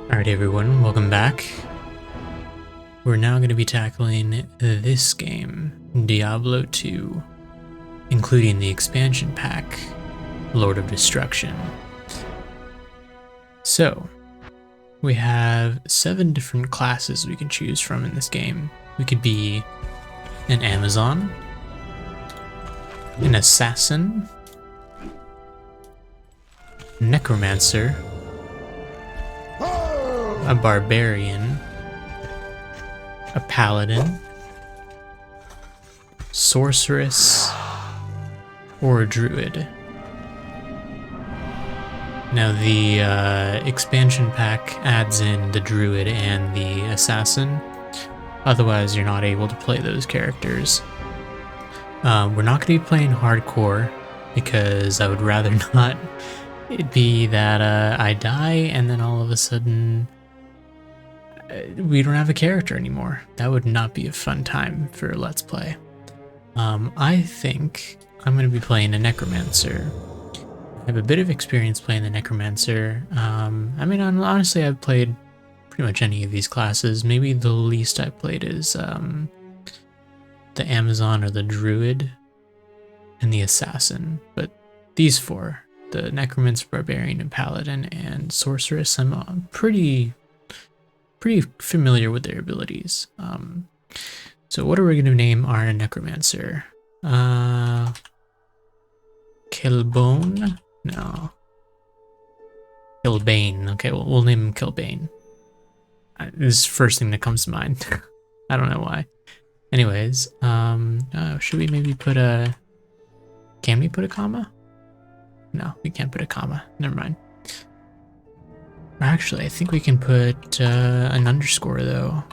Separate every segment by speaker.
Speaker 1: Alright everyone, welcome back. We're now going to be tackling this game, Diablo 2, including the expansion pack, Lord of Destruction. So, we have 7 different classes we can choose from in this game. We could be an Amazon, an Assassin, Necromancer, a Barbarian, a Paladin, Sorceress, or a Druid. Now the expansion pack adds in the Druid and the Assassin, otherwise you're not able to play those characters. We're not going to be playing hardcore because I would rather not it be that I die and then all of a sudden we don't have a character anymore. That would not be a fun time for a Let's Play. I think I'm going to be playing a Necromancer. I have a bit of experience playing the Necromancer. I mean, honestly, I've played pretty much any of these classes. Maybe the least I played is the Amazon or the Druid and the Assassin. But these 4, the Necromancer, Barbarian, and Paladin, and Sorceress, I'm pretty familiar with their abilities. So what are we going to name our Necromancer? Kilbone? No. Kilbane. Okay, we'll name him Kilbane. This is the first thing that comes to mind. I don't know why. Anyways, should we maybe put a... Can we put a comma? No, we can't put a comma. Never mind. Actually, I think we can put an underscore, though.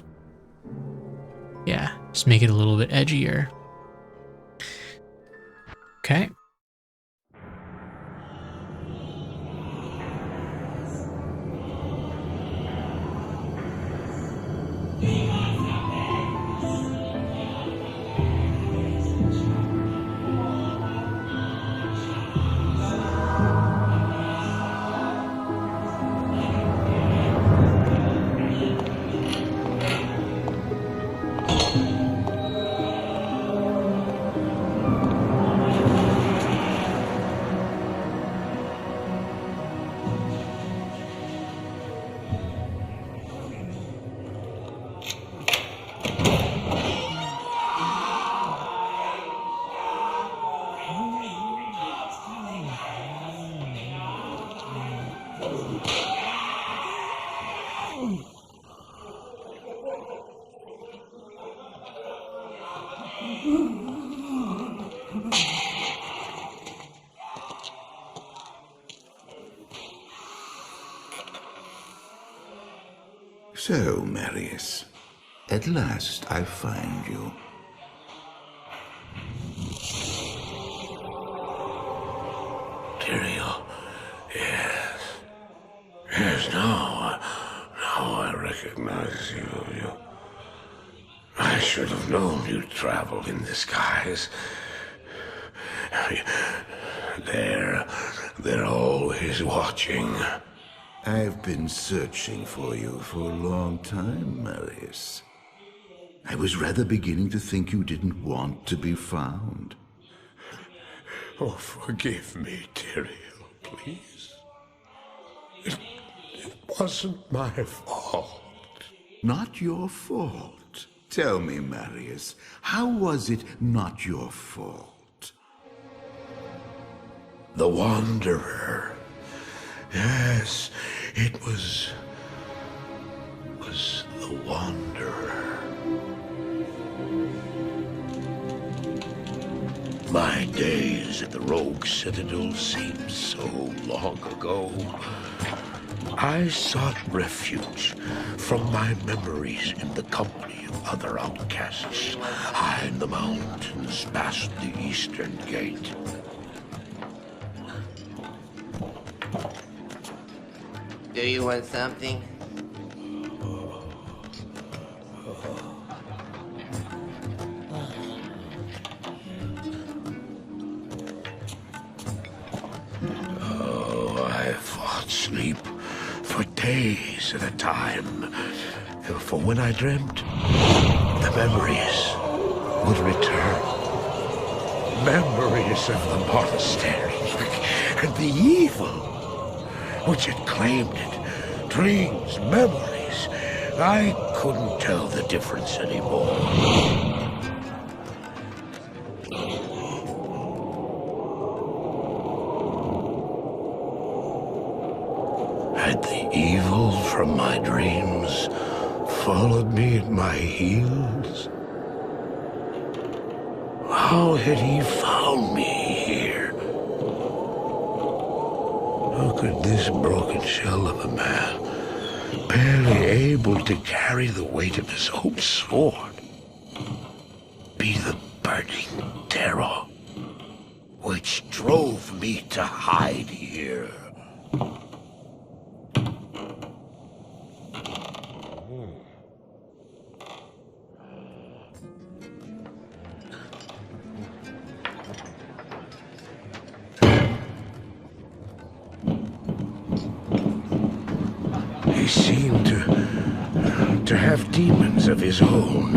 Speaker 1: Yeah, just make it a little bit edgier. Okay.
Speaker 2: So, Marius, at last I find you.
Speaker 3: Tyrael, yes. Yes, now I recognize you. I should have known you'd travel in disguise. They're always watching.
Speaker 2: I've been searching for you for a long time, Marius. I was rather beginning to think you didn't want to be found.
Speaker 3: Oh, forgive me, Tyrael, please. It wasn't my fault.
Speaker 2: Not your fault. Tell me, Marius, how was it not your fault?
Speaker 3: The Wanderer. Yes, it was the Wanderer. My days at the Rogue Citadel seem so long ago. I sought refuge from my memories in the company of other outcasts, high in the mountains past the Eastern Gate.
Speaker 4: Do you want something?
Speaker 3: Oh, I fought sleep for days at a time. For when I dreamt, the memories would return. Memories of the monastery and the evil which had claimed it. Dreams, memories. I couldn't tell the difference anymore. Had the evil from my dreams followed me at my heels? How had he found me here? How could this broken shell of a man, barely able to carry the weight of his own sword, be the burning terror which drove me to hide here? He seemed to have demons of his own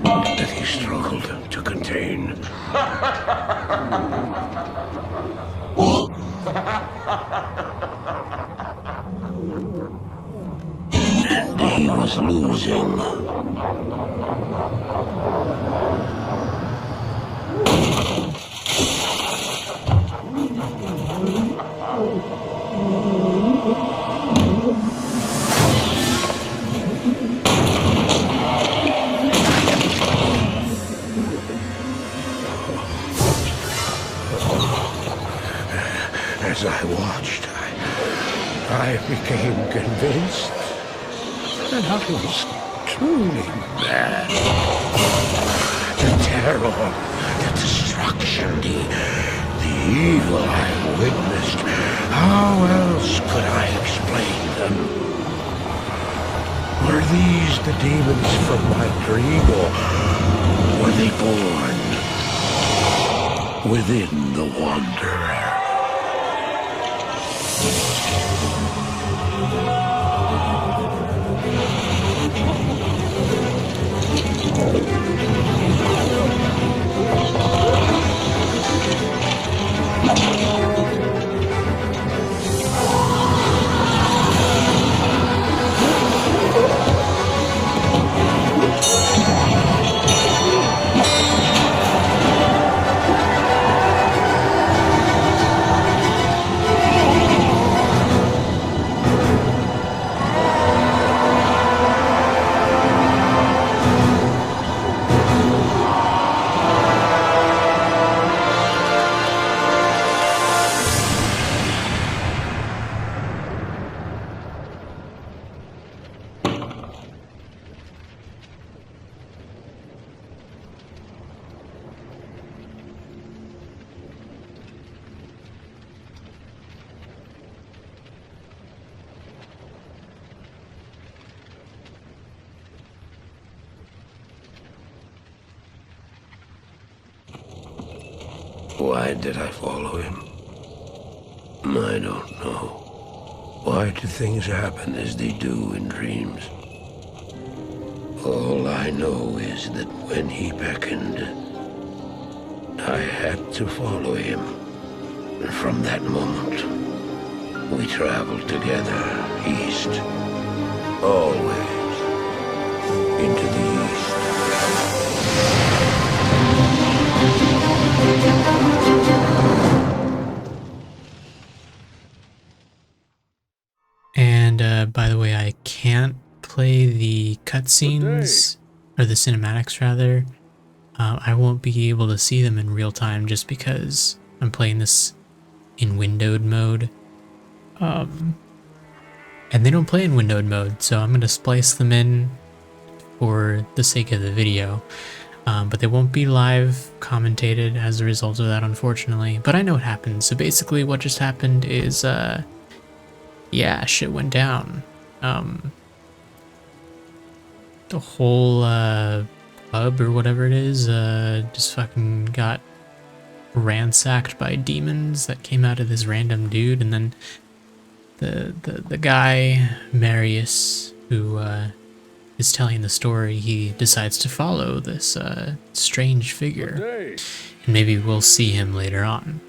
Speaker 3: that he struggled to contain. And he was losing. As I watched, I became convinced that I was truly mad. The terror, the destruction, the evil I witnessed. How else could I explain them? Were these the demons from my dream, or were they born within the Wanderer? Why did I follow him? I don't know. Why do things happen as they do in dreams? All I know is that when he beckoned, I had to follow him. And from that moment, we traveled together east. Always into the east.
Speaker 1: And by the way, I can't play the cutscenes, or the cinematics rather. I won't be able to see them in real time just because I'm playing this in windowed mode. And they don't play in windowed mode, so I'm going to splice them in for the sake of the video. But they won't be live commentated as a result of that, unfortunately. But I know what happened. So basically what just happened is, yeah, shit went down. The whole pub or whatever it is just fucking got ransacked by demons that came out of this random dude, and then the guy Marius who is telling the story, he decides to follow this strange figure, and maybe we'll see him later on.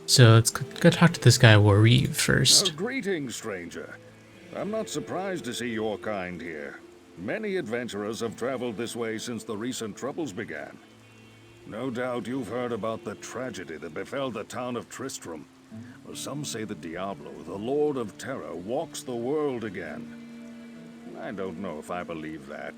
Speaker 1: So let's go talk to this guy Warrive first.
Speaker 5: Greetings, stranger. I'm not surprised to see your kind here. Many adventurers have traveled this way since the recent troubles began. No doubt you've heard about the tragedy that befell the town of Tristram. Well, some say that Diablo, the Lord of Terror, walks the world again. I don't know if I believe that,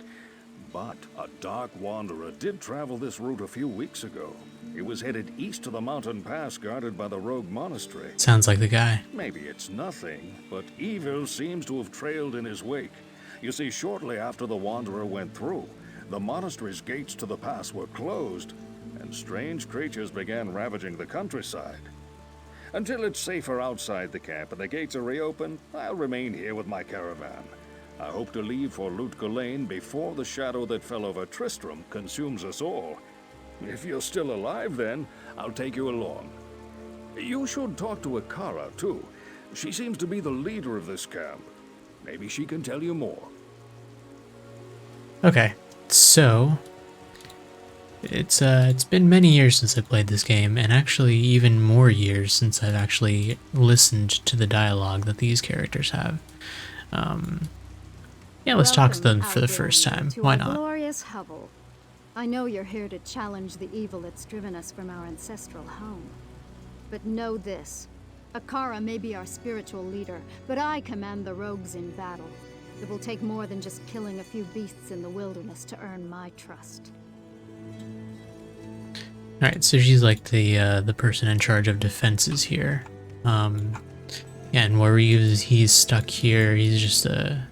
Speaker 5: but a dark wanderer did travel this route a few weeks ago. He was headed east to the mountain pass guarded by the rogue monastery.
Speaker 1: Sounds like the guy.
Speaker 5: Maybe it's nothing, but evil seems to have trailed in his wake. You see, shortly after the wanderer went through, the monastery's gates to the pass were closed, and strange creatures began ravaging the countryside. Until it's safer outside the camp and the gates are reopened, I'll remain here with my caravan. I hope to leave for Lutga Lane before the shadow that fell over Tristram consumes us all. If you're still alive then, I'll take you along. You should talk to Akara, too. She seems to be the leader of this camp. Maybe she can tell you more.
Speaker 1: Okay, so it's been many years since I played this game, and actually even more years since I've actually listened to the dialogue that these characters have. Yeah, let's talk to them for the first time. Why not?
Speaker 6: Glorious hovel. I know you're here to challenge the evil that's driven us from our ancestral home. But know this. Akara may be our spiritual leader, but I command the rogues in battle. It will take more than just killing a few beasts in the wilderness to earn my trust.
Speaker 1: Alright, so she's like the person in charge of defenses here. Yeah, and Warrive, he's stuck here. He's just a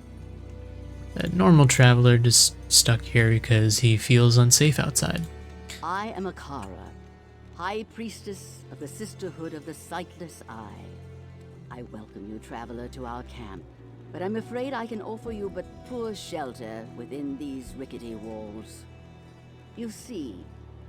Speaker 1: normal traveler, just stuck here because he feels unsafe outside.
Speaker 7: I am Akara, High Priestess of the Sisterhood of the Sightless Eye. I welcome you, traveler, to our camp, but I'm afraid I can offer you but poor shelter within these rickety walls. You see,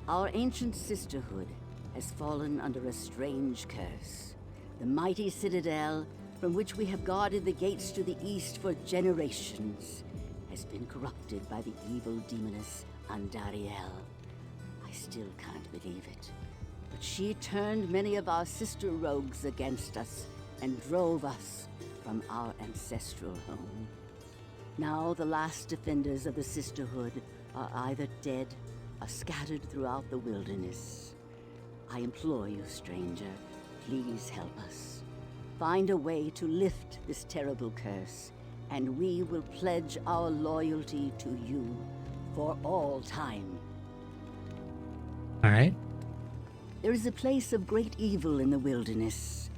Speaker 7: our ancient sisterhood has fallen under a strange curse. The mighty citadel, from which we have guarded the gates to the east for generations, has been corrupted by the evil demoness Andariel. I still can't believe it, but she turned many of our sister rogues against us and drove us from our ancestral home. Now the last defenders of the sisterhood are either dead or scattered throughout the wilderness. I implore you, stranger, please help us. Find a way to lift this terrible curse, and we will pledge our loyalty to you for all time.
Speaker 1: Alright.
Speaker 7: There is a place of great evil in the wilderness.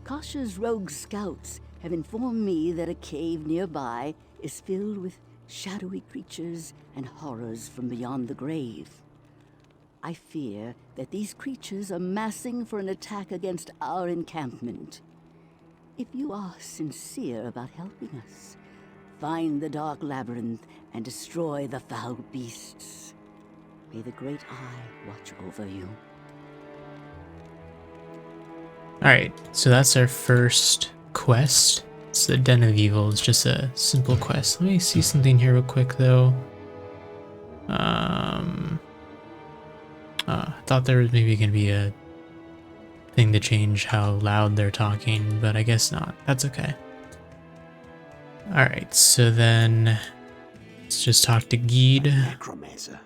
Speaker 7: Kasha's rogue scouts have informed me that a cave nearby is filled with shadowy creatures and horrors from beyond the grave. I fear that these creatures are massing for an attack against our encampment. If you are sincere about helping us, find the dark labyrinth and destroy the foul beasts. May the Great Eye watch over you.
Speaker 1: Alright, so that's our first quest. It's the Den of Evil. It's just a simple quest. Let me see something here real quick, though. I thought there was maybe going to be a thing to change how loud they're talking, but I guess not. That's okay. Alright, so then let's just talk to Geed.
Speaker 8: Necromancer.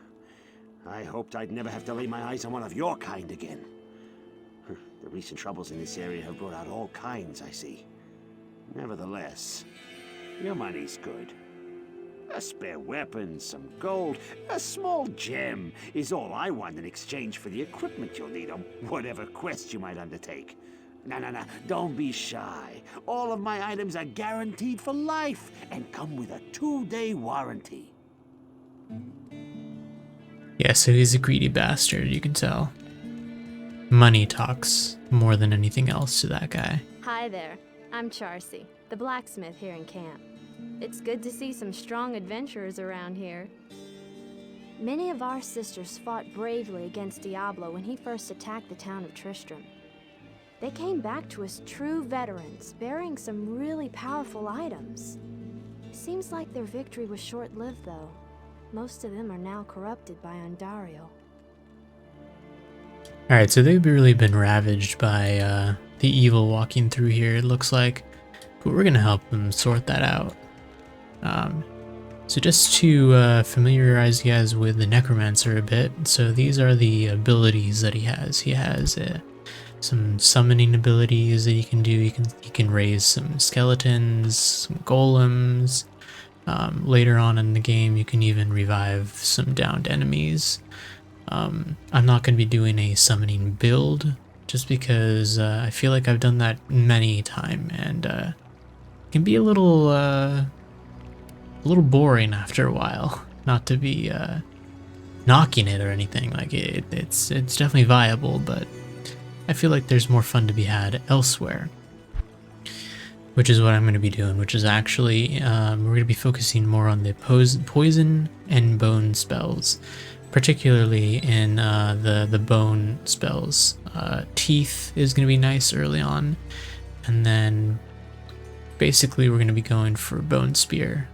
Speaker 8: I hoped I'd never have to lay my eyes on one of your kind again. The recent troubles in this area have brought out all kinds, I see. Nevertheless, your money's good. A spare weapon, some gold, a small gem is all I want in exchange for the equipment you'll need on whatever quest you might undertake. No, don't be shy. All of my items are guaranteed for life and come with a 2-day warranty.
Speaker 1: Yeah, so he's a greedy bastard, you can tell. Money talks more than anything else to that guy.
Speaker 9: Hi there, I'm Charcy, the blacksmith here in camp. It's good to see some strong adventurers around here. Many of our sisters fought bravely against Diablo when he first attacked the town of Tristram. They came back to us true veterans, bearing some really powerful items. Seems like their victory was short-lived, though. Most of them are now corrupted by Ondario.
Speaker 1: Alright, so they've really been ravaged by the evil walking through here, it looks like. But we're going to help them sort that out. So just to familiarize you guys with the Necromancer a bit, so these are the abilities that he has. He has some summoning abilities that he can do. He can raise some skeletons, some golems. Later on in the game, you can even revive some downed enemies. I'm not going to be doing a summoning build, just because I feel like I've done that many times, and it can be a little boring after a while. Not to be knocking it or anything. Like it's definitely viable, but I feel like there's more fun to be had elsewhere, which is what I'm going to be doing. Which is actually we're going to be focusing more on the poison and bone spells, particularly in the bone spells. Teeth is going to be nice early on, and then basically we're going to be going for bone spear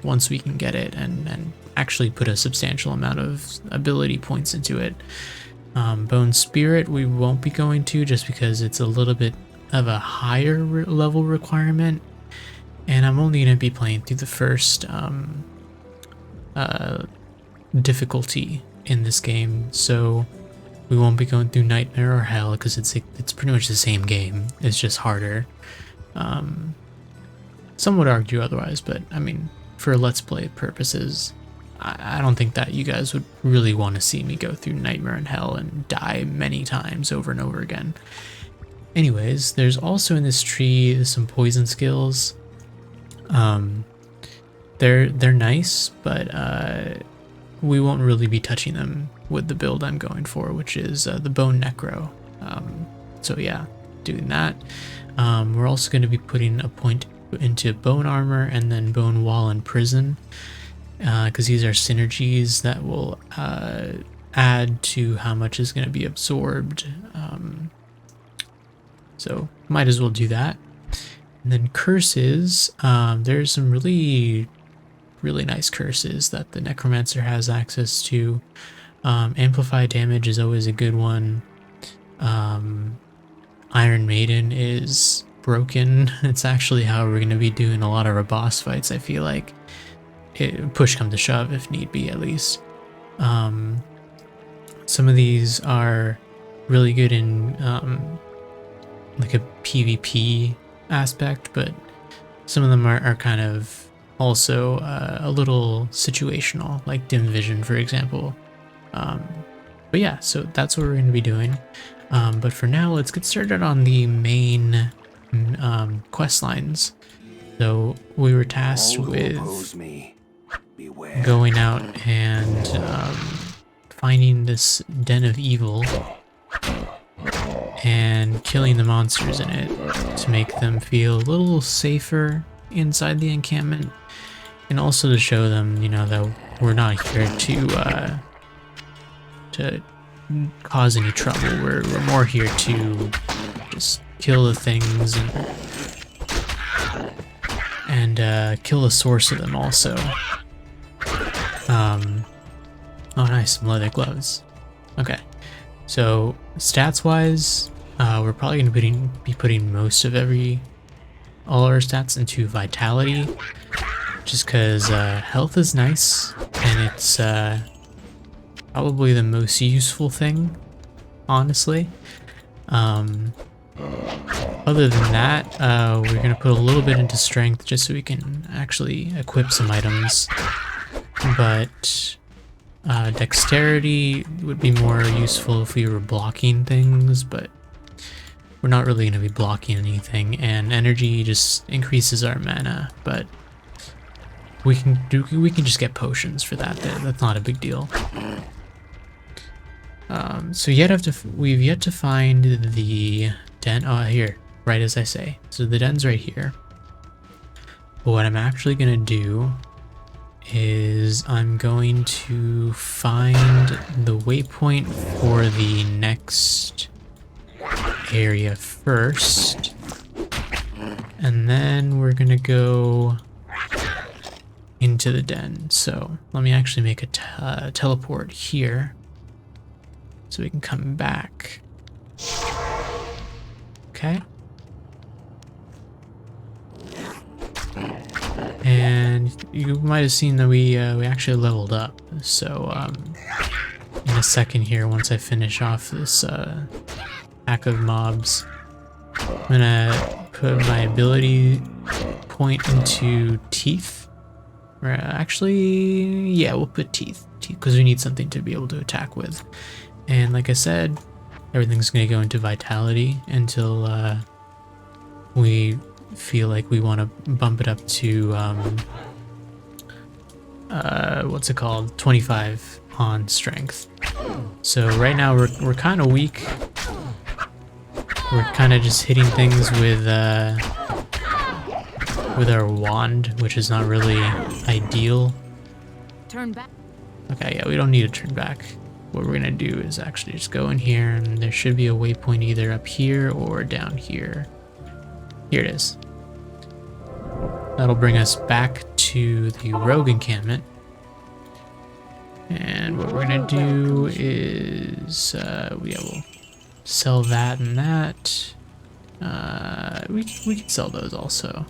Speaker 1: once we can get it and actually put a substantial amount of ability points into it. Bone spirit we won't be going to, just because it's a little bit of a higher level requirement, and I'm only going to be playing through the first difficulty in this game, so we won't be going through Nightmare or Hell, because it's pretty much the same game, it's just harder. Some would argue otherwise, but I mean, for Let's Play purposes, I don't think that you guys would really want to see me go through Nightmare and Hell and die many times over and over again. Anyways, there's also in this tree some poison skills. They're nice, but we won't really be touching them with the build I'm going for, which is the Bone Necro. So yeah, doing that. We're also going to be putting a point into Bone Armor and then Bone Wall and Prison, because these are synergies that will add to how much is going to be absorbed. So might as well do that. And then curses, there's some really nice curses that the Necromancer has access to. Amplify damage is always a good one. Iron Maiden is broken. It's actually how we're going to be doing a lot of our boss fights, I feel like. Push come to shove, if need be, at least. Some of these are really good in like a PvP aspect, but some of them are kind of also a little situational, like Dim Vision, for example. But yeah, so that's what we're going to be doing. But for now, let's get started on the main quest lines. So we were tasked with going out and finding this den of evil and killing the monsters in it to make them feel a little safer inside the encampment, and also to show them, you know, that we're not here to cause any trouble. We're more here to just kill the things and kill the source of them also. Oh nice, some leather gloves. Okay, so stats wise, we're probably going to be putting most of all our stats into vitality, just because health is nice, and it's probably the most useful thing, honestly. Other than that, we're going to put a little bit into strength just so we can actually equip some items, but dexterity would be more useful if we were blocking things, but we're not really going to be blocking anything, and energy just increases our mana, but we can just get potions for that. That's not a big deal. So we've yet to find the den. Oh, here, right as I say. So the den's right here. But what I'm actually gonna do is I'm going to find the waypoint for the next area first. And then we're gonna go into the den. So let me actually make a teleport here so we can come back. Okay. And you might have seen that we actually leveled up. So in a second here, once I finish off this pack of mobs, I'm gonna put my ability point into teeth. Or actually, yeah, we'll put teeth because we need something to be able to attack with. And like I said, everything's gonna go into vitality until we feel like we want to bump it up to what's it called, 25 on strength. So right now we're kind of weak. We're kind of just hitting things with our wand, which is not really ideal.
Speaker 7: Turn back.
Speaker 1: Okay, yeah, we don't need to turn back. What we're gonna do is actually just go in here, and there should be a waypoint either up here or down here. Here it is. That'll bring us back to the rogue encampment. And what we're gonna do is we'll sell that and that. We can sell those also.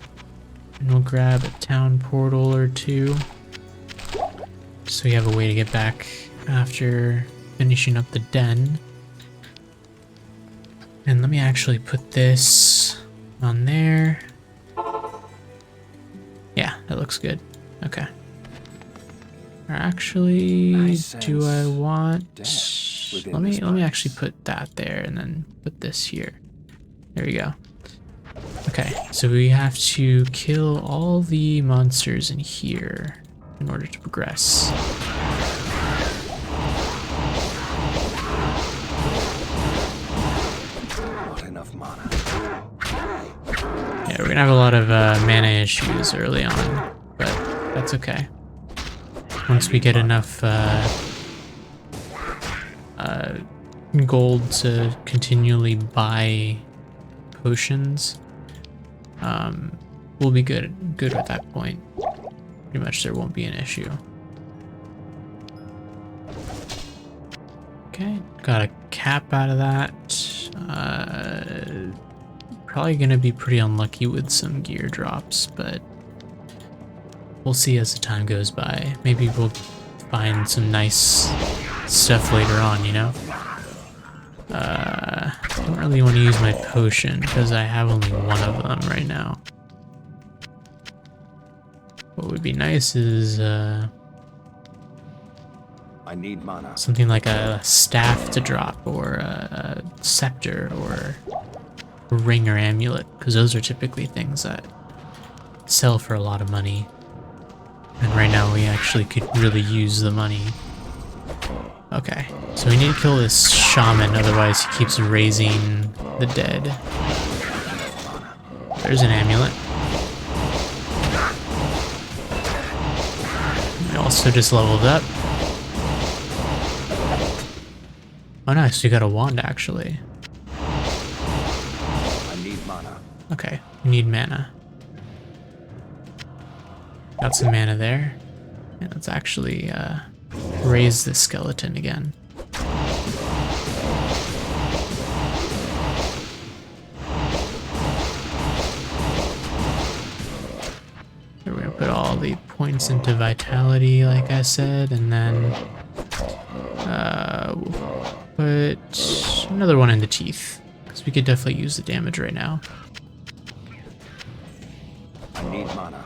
Speaker 1: And we'll grab a town portal or two, so we have a way to get back after finishing up the den. And let me actually put this on there. Yeah, that looks good. Okay. Or actually, do I want? Let me actually put that there and then put this here. There we go. Okay, so we have to kill all the monsters in here in order to progress.
Speaker 5: Not enough mana.
Speaker 1: Yeah, we're gonna have a lot of mana issues early on, but that's okay. Once we get enough gold to continually buy potions, we'll be good at that point. Pretty much there won't be an issue. Okay, got a cap out of that. Probably gonna be pretty unlucky with some gear drops, but we'll see as the time goes by. Maybe we'll find some nice stuff later on, you know? I don't really want to use my potion because I have only one of them right now. What would be nice is
Speaker 5: I need mana.
Speaker 1: something like a staff to drop, or a scepter, or a ring or amulet, because those are typically things that sell for a lot of money. And right now we actually could really use the money. Okay, so we need to kill this shaman, otherwise he keeps raising the dead. There's an amulet. We also just leveled up. Oh nice, we got a wand actually.
Speaker 5: I need mana.
Speaker 1: Okay, we need mana. Got some mana there. And let's actually raise the skeleton again. We're gonna put all the points into vitality, like I said, and then we'll put another one in the teeth, because we could definitely use the damage right now.
Speaker 5: I need mana.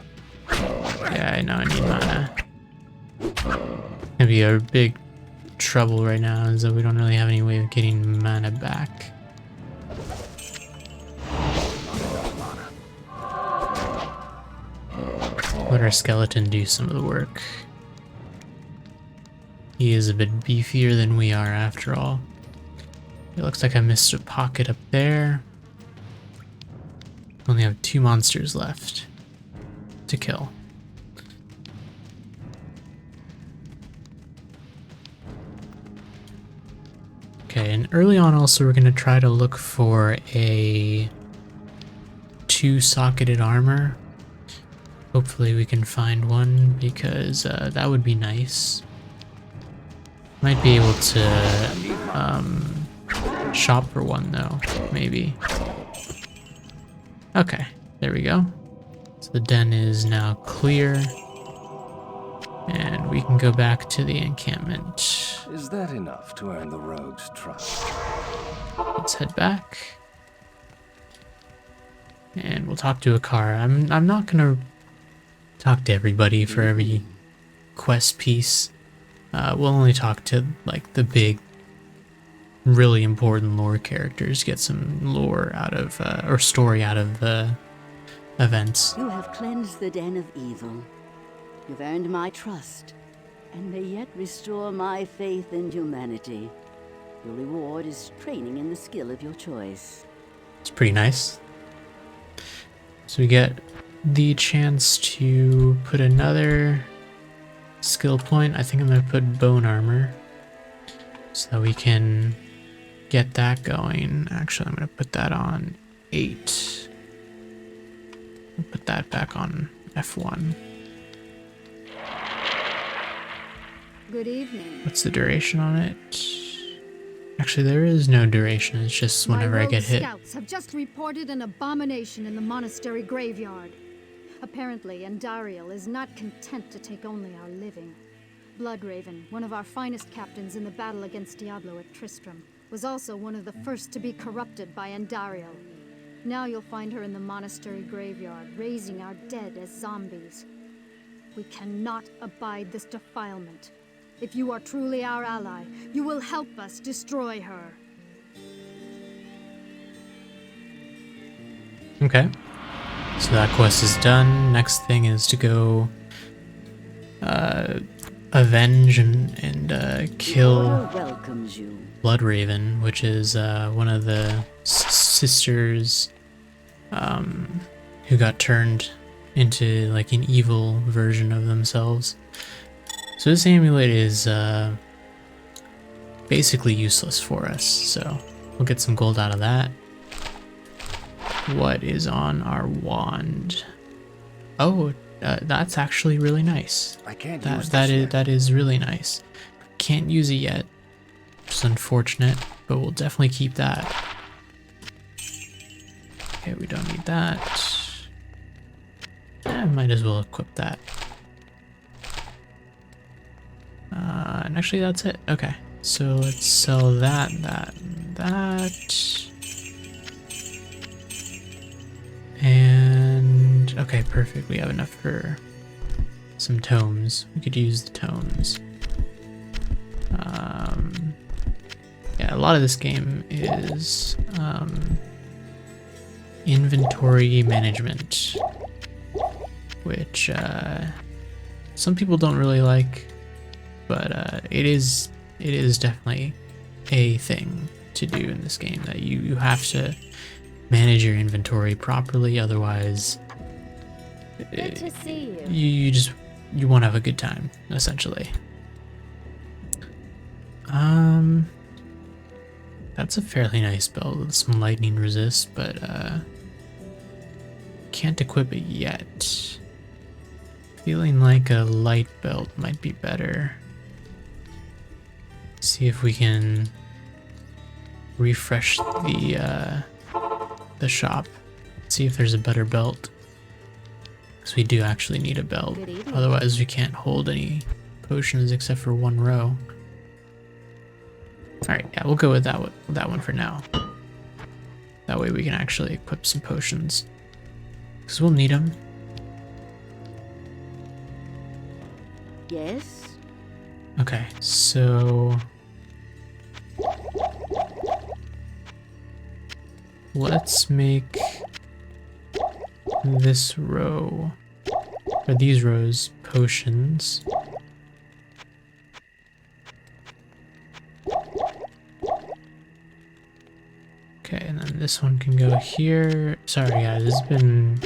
Speaker 1: Yeah, I know I need mana. Gonna be a big trouble right now is that we don't really have any way of getting mana back. Let our skeleton do some of the work. He is a bit beefier than we are after all. It looks like I missed a pocket up there. Only have 2 monsters left to kill. Okay, Okay, and early on also we're going to try to look for a 2-socketed armor. Hopefully we can find one, because that would be nice. Might be able to shop for one though, maybe. Okay, there we go. So the den is now clear. And we can go back to the encampment.
Speaker 10: Is that enough to earn the rogue's trust?
Speaker 1: Let's head back. And we'll talk to Akara. I'm not gonna talk to everybody for every quest piece. We'll only talk to like the big, really important lore characters, get some lore out of, or story out of the events.
Speaker 7: You have cleansed the den of evil. You've earned my trust, and may yet restore my faith in humanity. Your reward is training in the skill of your choice.
Speaker 1: It's pretty nice. So we get the chance to put another skill point. I think I'm going to put bone armor so that we can get that going. Actually, I'm going to put that on 8. I'll put that back on F1.
Speaker 6: Good evening.
Speaker 1: What's the duration on it? Actually, there is no duration. It's just whenever I get hit.
Speaker 6: My rogue scouts have just reported an abomination in the monastery graveyard. Apparently, Andariel is not content to take only our living. Bloodraven, one of our finest captains in the battle against Diablo at Tristram, was also one of the first to be corrupted by Andariel. Now you'll find her in the monastery graveyard, raising our dead as zombies. We cannot abide this defilement. If you are truly our ally, you will help us destroy her.
Speaker 1: Okay. So that quest is done. Next thing is to go avenge and kill
Speaker 7: Welcomes you.
Speaker 1: Bloodraven, which is one of the sisters who got turned into like an evil version of themselves. So this amulet is basically useless for us, so we'll get some gold out of that. What is on our wand? Oh, that's actually really nice.
Speaker 10: I can't
Speaker 1: That
Speaker 10: use
Speaker 1: that
Speaker 10: this
Speaker 1: is
Speaker 10: yet.
Speaker 1: that is really nice. Can't use it yet. It's unfortunate, but we'll definitely keep that. Okay, we don't need that. Might as well equip that. And actually that's it. Okay, so let's sell that. And okay, perfect. We have enough for some tomes. We could use the tomes. Yeah, a lot of this game is inventory management, which some people don't really like, but it is definitely a thing to do in this game, that you have to manage your inventory properly, otherwise
Speaker 9: Good to see you.
Speaker 1: you won't have a good time, essentially. That's a fairly nice belt with some lightning resist, but can't equip it yet. Feeling like a light belt might be better. See if we can refresh the shop. See if there's a better belt. Because we do actually need a belt.
Speaker 9: Good evening.
Speaker 1: Otherwise we can't hold any potions except for one row. Alright, yeah, we'll go with that one for now. That way we can actually equip some potions. Because we'll need them.
Speaker 7: Yes?
Speaker 1: Okay, so let's make this row, or these rows, potions. Okay, and then this one can go here. Sorry guys, it's been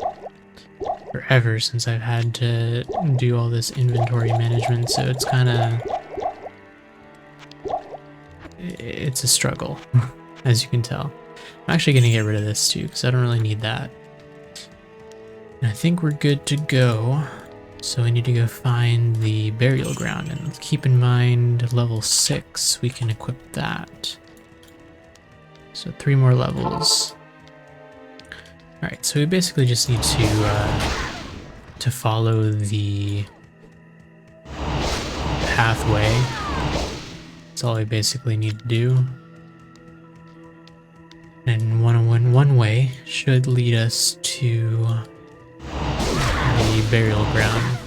Speaker 1: forever since I've had to do all this inventory management, so it's kind of it's a struggle, as you can tell. I'm actually going to get rid of this too, because I don't really need that. And I think we're good to go. So we need to go find the burial ground, and keep in mind level 6, we can equip that. So 3 more levels. Alright, so we basically just need to follow the pathway. That's all we basically need to do. And one way should lead us to the burial ground.